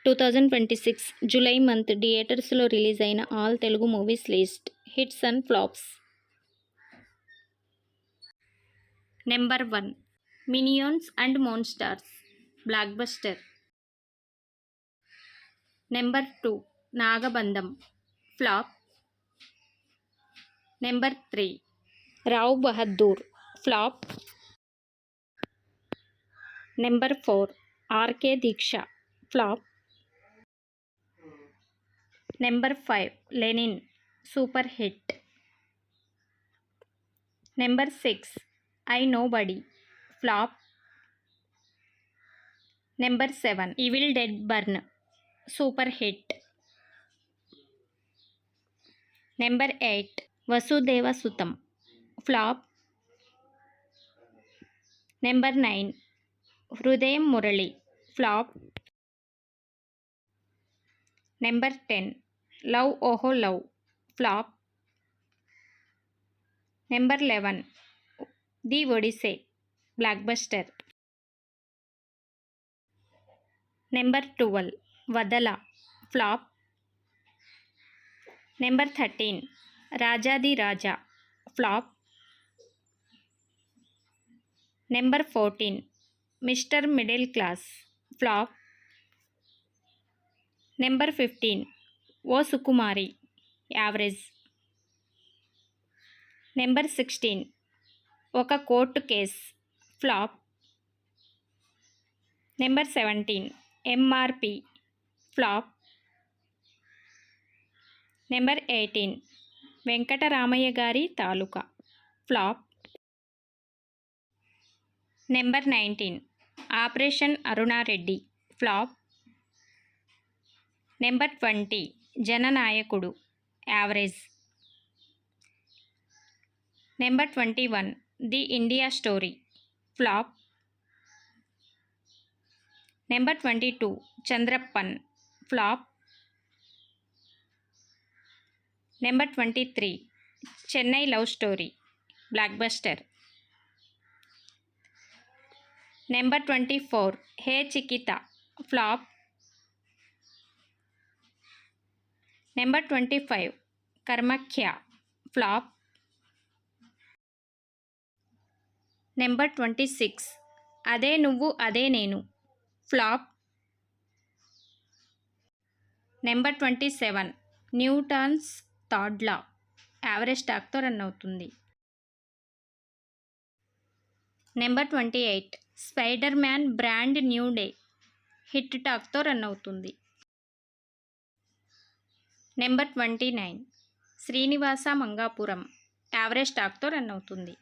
2026 July month థియేటర్స్లో release అయిన all Telugu movies list. Hits and flops. Number 1 minions and monsters, blockbuster. Number 2 Nagabandham, flop. Number 3 Rao Bahadur, flop. Number 4 RK Deeksha, flop. Number 5 Lenin, super hit. Number 6 I nobody, flop. Number 7 evil dead burn, super hit. Number 8 Vasudeva Sutham, flop. Number 9 Hrudayam Murali, flop. Number 10 love ఓహో love, flop. Number 11 the ఒడిసే, blockbuster. Number 12 Vadala, flop. Number 13 Rajadi Raja, flop. Number 14 mister middle class, flop. Number 15 ఓ Sukumari, average. Number 16 ఒక court case, flop. Number 17 MRP, flop. Number 18 Venkataramayya garu taluka, flop. Number 19 operation Aruna Reddy, flop. Number 20 Jananayakudu, average. Number 21 the India story, flop. Number 22 Chandrappan, flop. Number 23 Chennai love story, blockbuster. Number 24 hey Chikitha, flop. Number 25 Karmakhya, flop. Number 26 Ade Nuvvu Ade Nenu, flop. Number 27 Newton's third law, average టాక్తో run అవుతుంది. Number 28 Spider Man brand new day, hit టాక్తో run అవుతుంది. Number 29 Srinivasa Mangapuram, average టాక్తో run అవుతుంది.